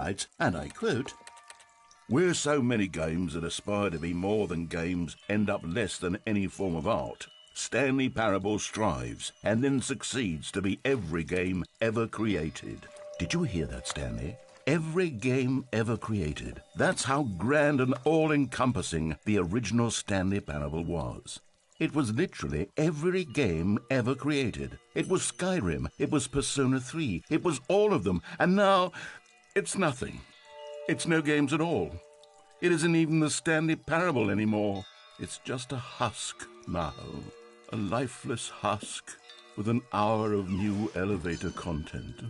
writes, and I quote, "Where so many games that aspire to be more than games end up less than any form of art, Stanley Parable strives and then succeeds to be every game ever created." Did you hear that, Stanley? Every game ever created. That's how grand and all-encompassing the original Stanley Parable was. It was literally every game ever created. It was Skyrim, it was Persona 3, it was all of them, and now it's nothing. It's no games at all. It isn't even the Stanley Parable anymore. It's just a husk now. A lifeless husk with an hour of new elevator content.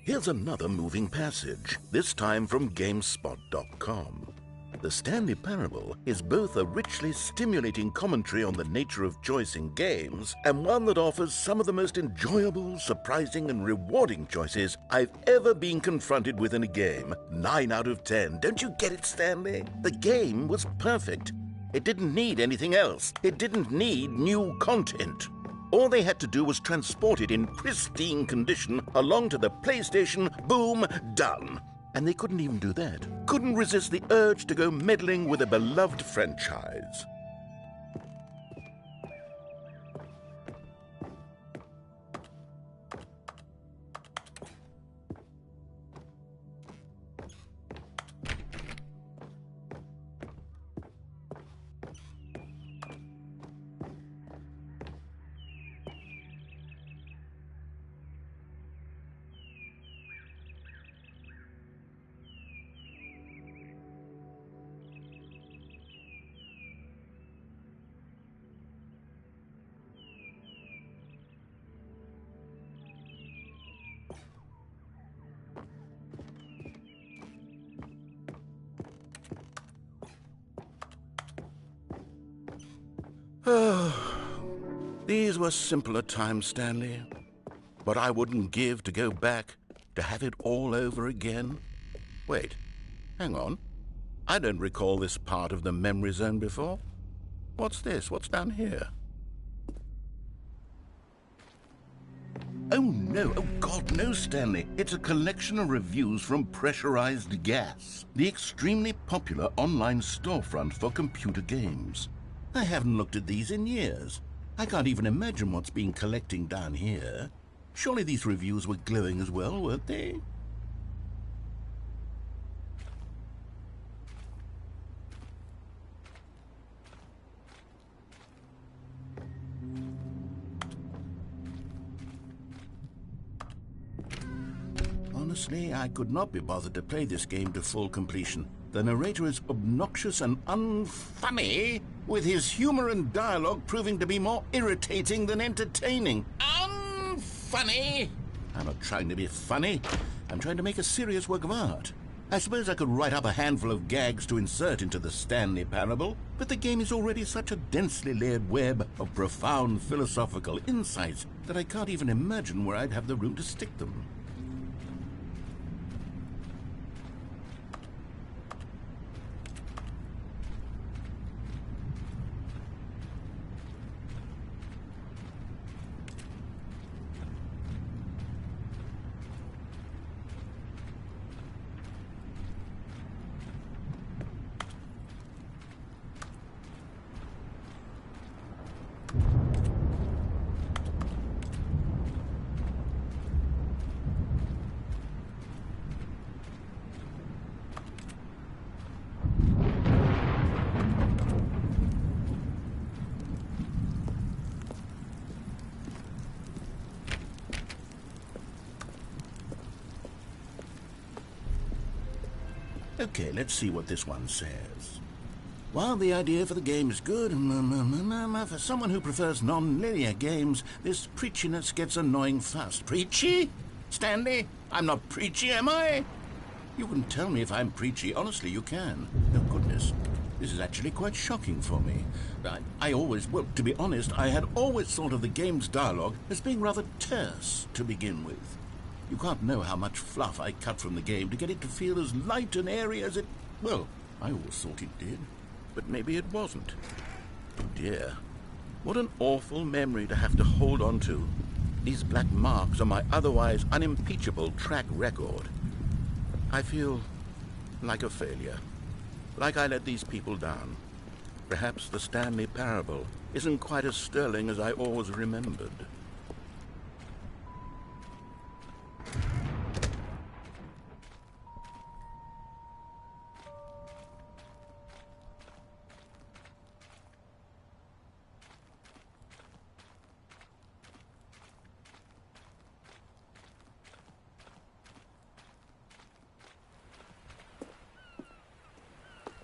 Here's another moving passage, this time from GameSpot.com. The Stanley Parable is both a richly stimulating commentary on the nature of choice in games and one that offers some of the most enjoyable, surprising, and rewarding choices I've ever been confronted with in a game. 9 out of 10. Don't you get it, Stanley? The game was perfect. It didn't need anything else. It didn't need new content. All they had to do was transport it in pristine condition along to the PlayStation, boom, done. And they couldn't even do that. Couldn't resist the urge to go meddling with a beloved franchise. These were simpler times, Stanley. But I wouldn't give to go back to have it all over again. Wait, hang on. I don't recall this part of the memory zone before. What's this? What's down here? Oh no, oh God, no, Stanley. It's a collection of reviews from Pressurized Gas, the extremely popular online storefront for computer games. I haven't looked at these in years. I can't even imagine what's been collecting down here. Surely these reviews were glowing as well, weren't they? Honestly, I could not be bothered to play this game to full completion. The narrator is obnoxious and unfunny, with his humor and dialogue proving to be more irritating than entertaining. Unfunny? I'm not trying to be funny. I'm trying to make a serious work of art. I suppose I could write up a handful of gags to insert into the Stanley Parable, but the game is already such a densely layered web of profound philosophical insights that I can't even imagine where I'd have the room to stick them. Okay, let's see what this one says. While the idea for the game is good, for someone who prefers non-linear games, this preachiness gets annoying fast. Preachy? Stanley? I'm not preachy, am I? You can tell me if I'm preachy. Honestly, you can. Oh, goodness. This is actually quite shocking for me. Well, to be honest, I had always thought of the game's dialogue as being rather terse to begin with. You can't know how much fluff I cut from the game to get it to feel as light and airy as it... Well, I always thought it did. But maybe it wasn't. Oh dear. What an awful memory to have to hold on to. These black marks on my otherwise unimpeachable track record. I feel like a failure. Like I let these people down. Perhaps the Stanley parable isn't quite as sterling as I always remembered.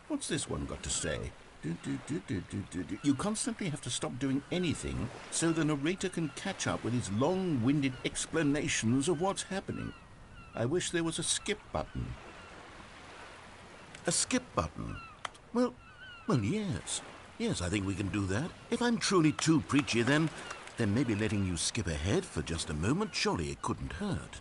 What's this one got to say? You constantly have to stop doing anything so the narrator can catch up with his long-winded explanations of what's happening. I wish there was a skip button. A skip button? Well, yes. Yes, I think we can do that. If I'm truly too preachy, then maybe letting you skip ahead for just a moment, surely it couldn't hurt.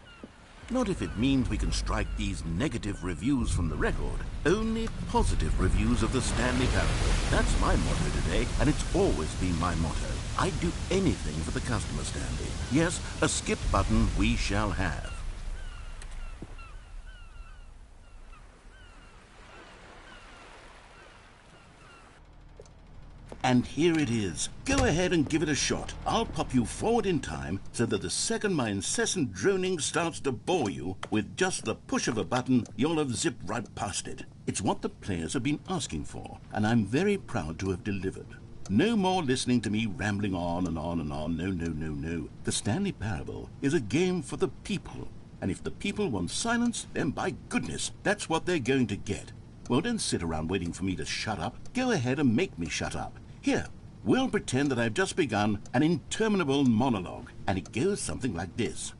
Not if it means we can strike these negative reviews from the record. Only positive reviews of the Stanley parable. That's my motto today, and it's always been my motto. I'd do anything for the customer, Stanley. Yes, a skip button we shall have. And here it is. Go ahead and give it a shot. I'll pop you forward in time so that the second my incessant droning starts to bore you, with just the push of a button, you'll have zipped right past it. It's what the players have been asking for, and I'm very proud to have delivered. No more listening to me rambling on and on and on. No. The Stanley Parable is a game for the people, and if the people want silence, then by goodness, that's what they're going to get. Well, don't sit around waiting for me to shut up. Go ahead and make me shut up. Here, we'll pretend that I've just begun an interminable monologue, and it goes something like this.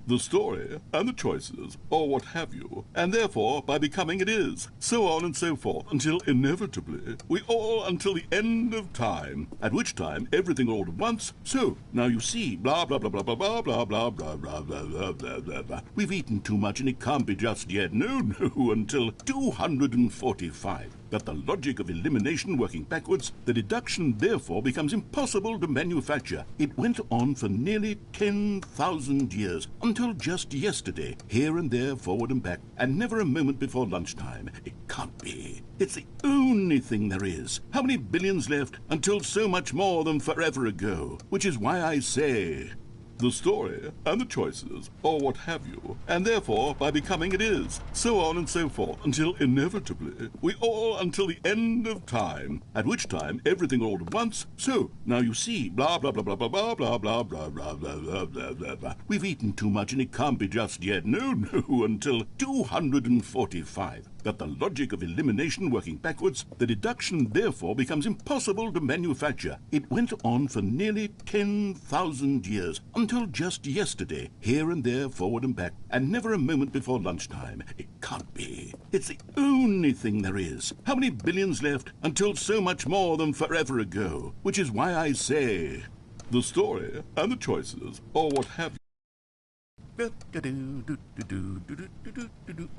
The story, and the choices, or what have you, and therefore, by becoming it is, so on and so forth, until inevitably, we all until the end of time, at which time everything all at once, so, now you see, blah, blah, blah, blah, blah, blah, blah, blah, blah, blah, blah, blah, blah, blah, blah. We've eaten too much and it can't be just yet, no, until 245. But the logic of elimination working backwards, the deduction therefore becomes impossible to manufacture. It went on for nearly 10,000 years, until just yesterday, here and there, forward and back, and never a moment before lunchtime. It can't be. It's the only thing there is. How many billions left until so much more than forever ago? Which is why I say... the story, and the choices, or what have you, and therefore, by becoming it is, so on and so forth, until inevitably, we all until the end of time, at which time everything all at once, so, now you see, blah, blah, blah, blah, blah, blah, blah, blah, blah, blah, blah, blah, blah, blah, blah. We've eaten too much and it can't be just yet, no, until 245. But the logic of elimination working backwards, the deduction therefore becomes impossible to manufacture. It went on for nearly 10,000 years, until just yesterday, here and there, forward and back, and never a moment before lunchtime. It can't be. It's the only thing there is. How many billions left until so much more than forever ago? Which is why I say, the story, and the choices, or what have you.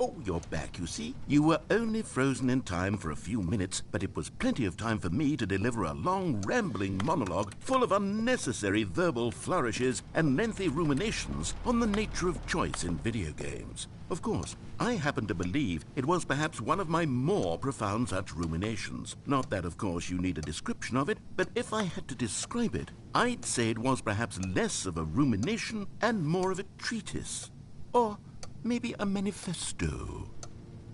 Oh, you're back, you see. You were only frozen in time for a few minutes, but it was plenty of time for me to deliver a long, rambling monologue full of unnecessary verbal flourishes and lengthy ruminations on the nature of choice in video games. Of course, I happen to believe it was perhaps one of my more profound such ruminations. Not that, of course, you need a description of it, but if I had to describe it, I'd say it was perhaps less of a rumination and more of a treatise. Or maybe a manifesto.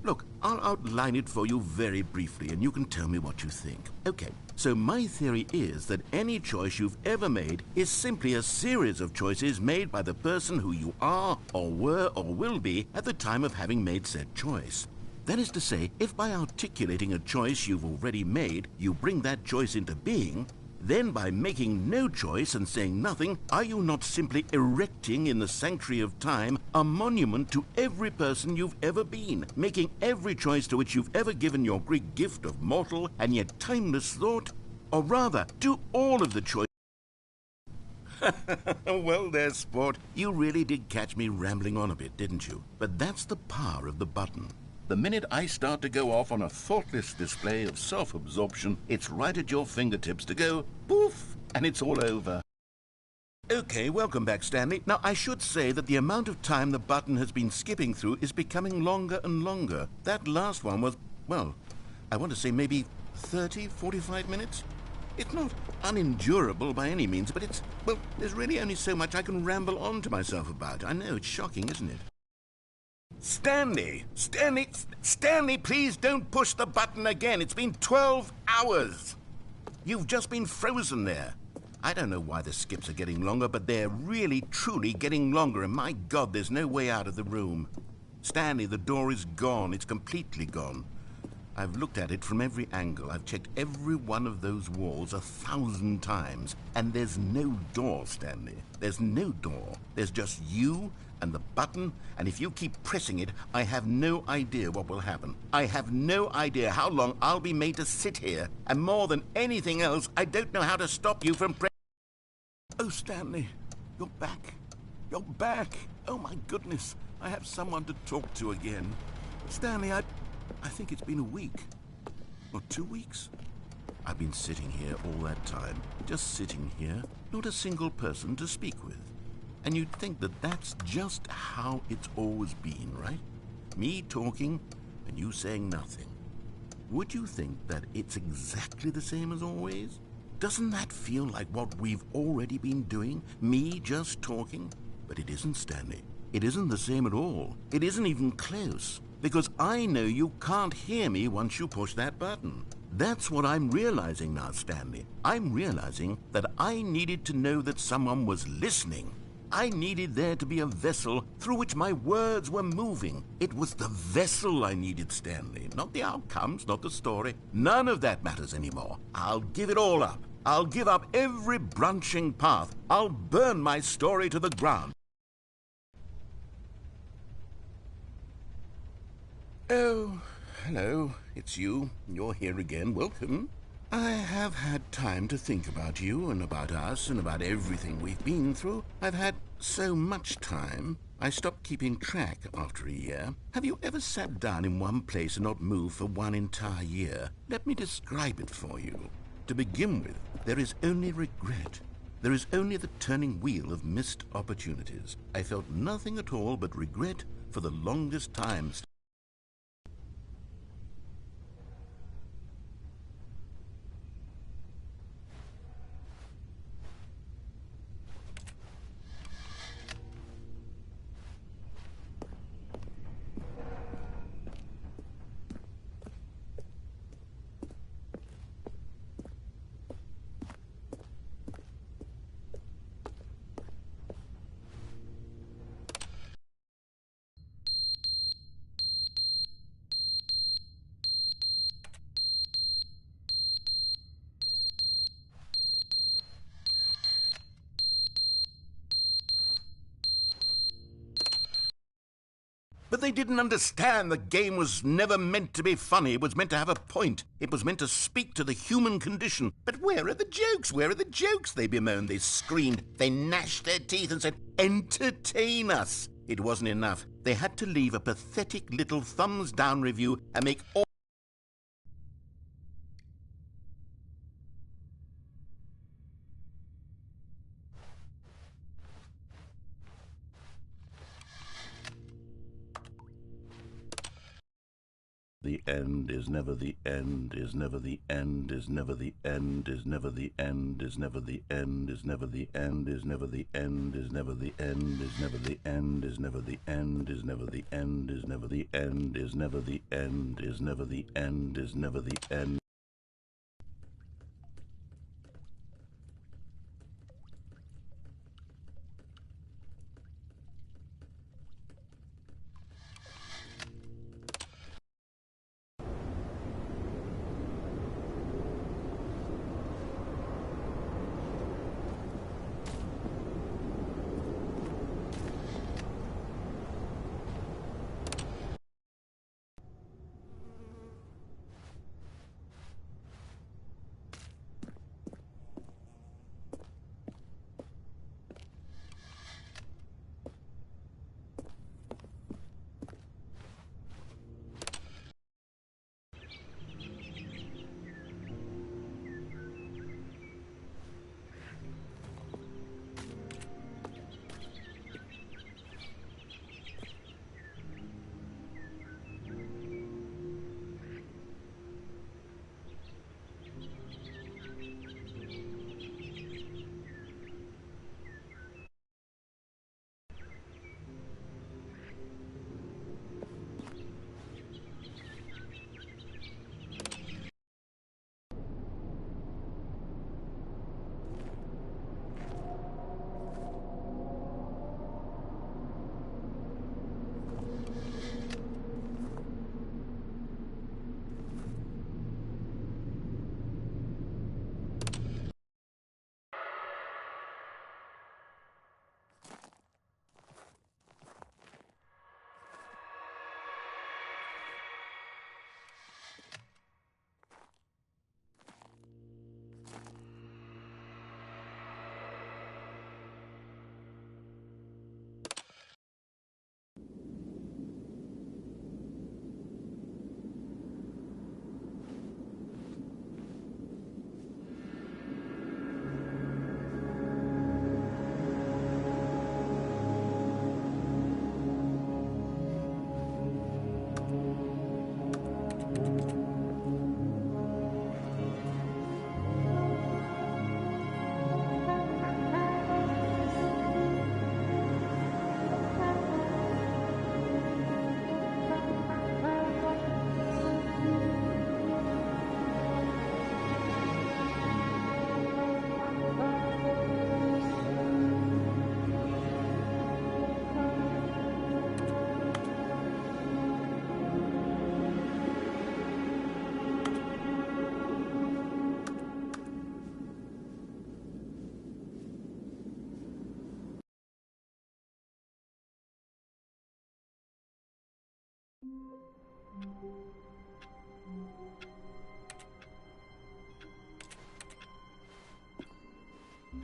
Look, I'll outline it for you very briefly, and you can tell me what you think. Okay, so my theory is that any choice you've ever made is simply a series of choices made by the person who you are, or were, or will be at the time of having made said choice. That is to say, if by articulating a choice you've already made, you bring that choice into being, then by making no choice and saying nothing, are you not simply erecting in the sanctuary of time a monument to every person you've ever been, making every choice to which you've ever given your Greek gift of mortal and yet timeless thought? Or rather, do all of the choices... Well there, sport. You really did catch me rambling on a bit, didn't you? But that's the power of the button. The minute I start to go off on a thoughtless display of self-absorption, it's right at your fingertips to go poof, and it's all over. Okay, welcome back, Stanley. Now, I should say that the amount of time the button has been skipping through is becoming longer and longer. That last one was, well, I want to say maybe 30, 45 minutes? It's not unendurable by any means, but it's, well, there's really only so much I can ramble on to myself about. I know, it's shocking, isn't it? Stanley, please don't push the button again. It's been 12 hours. You've just been frozen there. I don't know why the skips are getting longer, but they're really, truly getting longer, and my God, there's no way out of the room. Stanley, the door is gone. It's completely gone. I've looked at it from every angle. I've checked every one of those walls 1,000 times, and there's no door, Stanley. There's no door. There's just you and the button, and if you keep pressing it, I have no idea what will happen. I have no idea how long I'll be made to sit here, and more than anything else, I don't know how to stop you from Oh, Stanley, you're back. You're back. Oh, my goodness. I have someone to talk to again. Stanley, I think it's been a week. Or 2 weeks. I've been sitting here all that time, just sitting here, not a single person to speak with. And you'd think that that's just how it's always been, right? Me talking and you saying nothing. Would you think that it's exactly the same as always? Doesn't that feel like what we've already been doing? Me just talking? But it isn't, Stanley. It isn't the same at all. It isn't even close. Because I know you can't hear me once you push that button. That's what I'm realizing now, Stanley. I'm realizing that I needed to know that someone was listening. I needed there to be a vessel through which my words were moving. It was the vessel I needed, Stanley, not the outcomes, not the story. None of that matters anymore. I'll give it all up. I'll give up every branching path. I'll burn my story to the ground. Oh, hello. It's you. You're here again. Welcome. I have had time to think about you and about us and about everything we've been through. I've had so much time. I stopped keeping track after a year. Have you ever sat down in one place and not moved for one entire year? Let me describe it for you. To begin with, there is only regret. There is only the turning wheel of missed opportunities. I felt nothing at all but regret for the longest time. But they didn't understand the game was never meant to be funny. It was meant to have a point. It was meant to speak to the human condition. But where are the jokes? Where are the jokes? They bemoaned, they screamed, they gnashed their teeth and said, entertain us. It wasn't enough. They had to leave a pathetic little thumbs-down review and make all The end is never the end, is never the end, is never the end, is never the end, is never the end, is never the end, is never the end, is never the end, is never the end, is never the end, is never the end, is never the end, is never the end, is never the end, is never the end.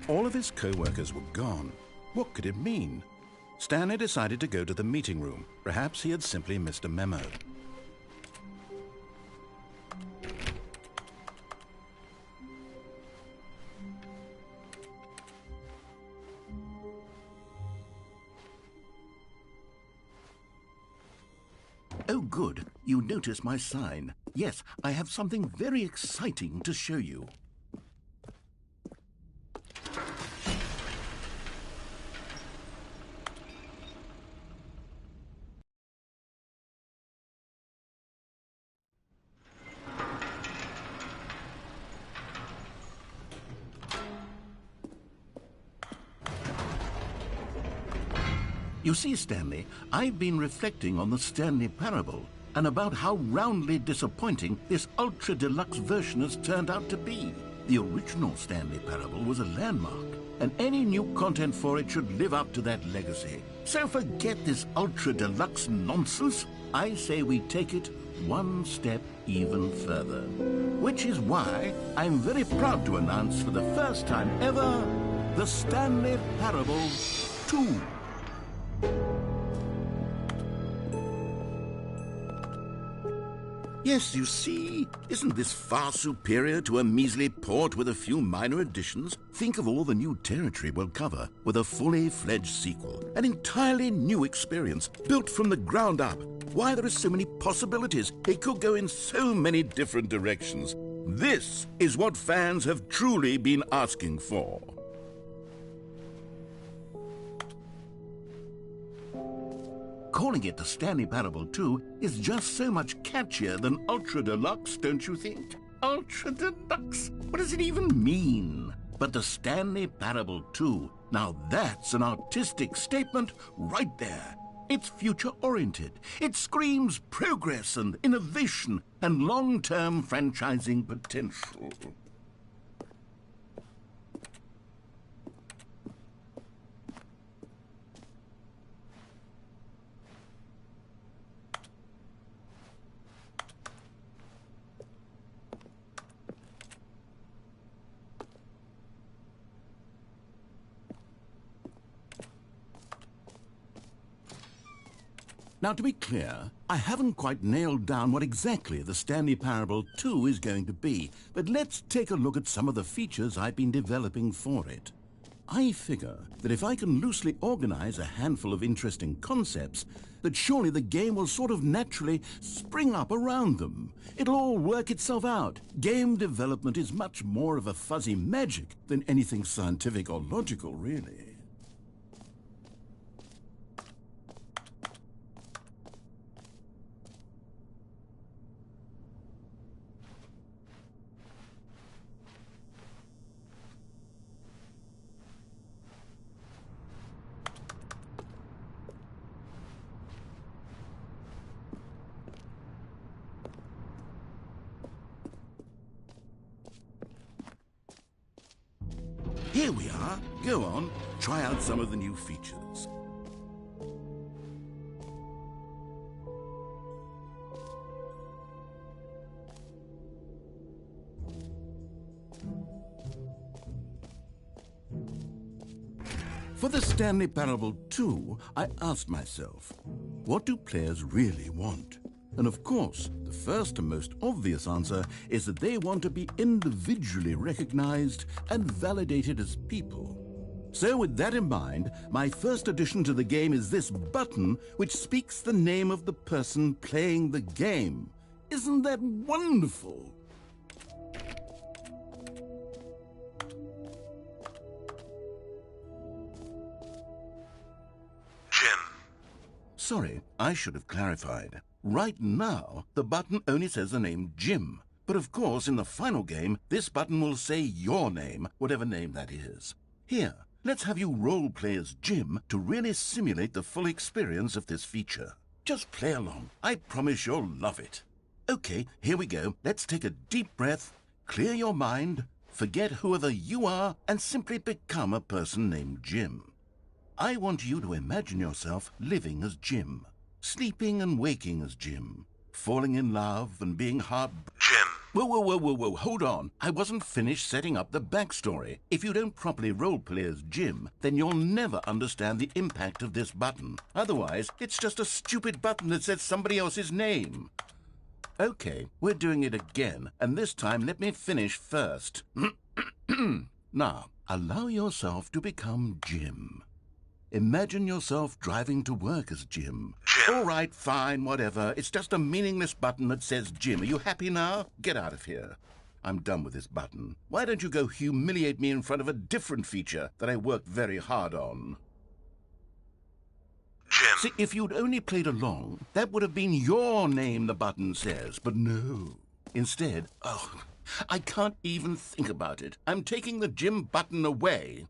All of his co-workers were gone. What could it mean? Stanley decided to go to the meeting room. Perhaps he had simply missed a memo. Oh, good. You notice my sign. Yes, I have something very exciting to show you. You see, Stanley, I've been reflecting on the Stanley parable and about how roundly disappointing this ultra deluxe version has turned out to be. The original Stanley parable was a landmark, and any new content for it should live up to that legacy. So forget this ultra deluxe nonsense. I say we take it one step even further. Which is why I'm very proud to announce for the first time ever, the Stanley Parable 2. Yes, you see, isn't this far superior to a measly port with a few minor additions? Think of all the new territory we'll cover with a fully fledged sequel, an entirely new experience, built from the ground up. Why, there are so many possibilities. It could go in so many different directions. This is what fans have truly been asking for. Calling it the Stanley Parable 2 is just so much catchier than Ultra Deluxe, don't you think? Ultra Deluxe? What does it even mean? But the Stanley Parable 2, now that's an artistic statement right there. It's future-oriented. It screams progress and innovation and long-term franchising potential. Now, to be clear, I haven't quite nailed down what exactly the Stanley Parable 2 is going to be, but let's take a look at some of the features I've been developing for it. I figure that if I can loosely organize a handful of interesting concepts, that surely the game will sort of naturally spring up around them. It'll all work itself out. Game development is much more of a fuzzy magic than anything scientific or logical, really. Here we are. Go on, try out some of the new features. For the Stanley Parable 2, I asked myself, what do players really want? And of course, the first and most obvious answer is that they want to be individually recognized and validated as people. So with that in mind, my first addition to the game is this button which speaks the name of the person playing the game. Isn't that wonderful? Jim. Sorry, I should have clarified. Right now, the button only says the name Jim. But of course, in the final game, this button will say your name, whatever name that is. Here, let's have you role-play as Jim to really simulate the full experience of this feature. Just play along. I promise you'll love it. Okay, here we go. Let's take a deep breath, clear your mind, forget whoever you are, and simply become a person named Jim. I want you to imagine yourself living as Jim. Sleeping and waking as Jim, falling in love and being Jim. Whoa, hold on. I wasn't finished setting up the backstory. If you don't properly roleplay as Jim, then you'll never understand the impact of this button. Otherwise, it's just a stupid button that says somebody else's name. Okay, we're doing it again, and this time let me finish first. Now, allow yourself to become Jim. Imagine yourself driving to work as Jim. All right, fine, whatever. It's just a meaningless button that says Jim. Are you happy now? Get out of here. I'm done with this button. Why don't you go humiliate me in front of a different feature that I worked very hard on? Jim. See, if you'd only played along, that would have been your name the button says. But no. Instead, I can't even think about it. I'm taking the Jim button away.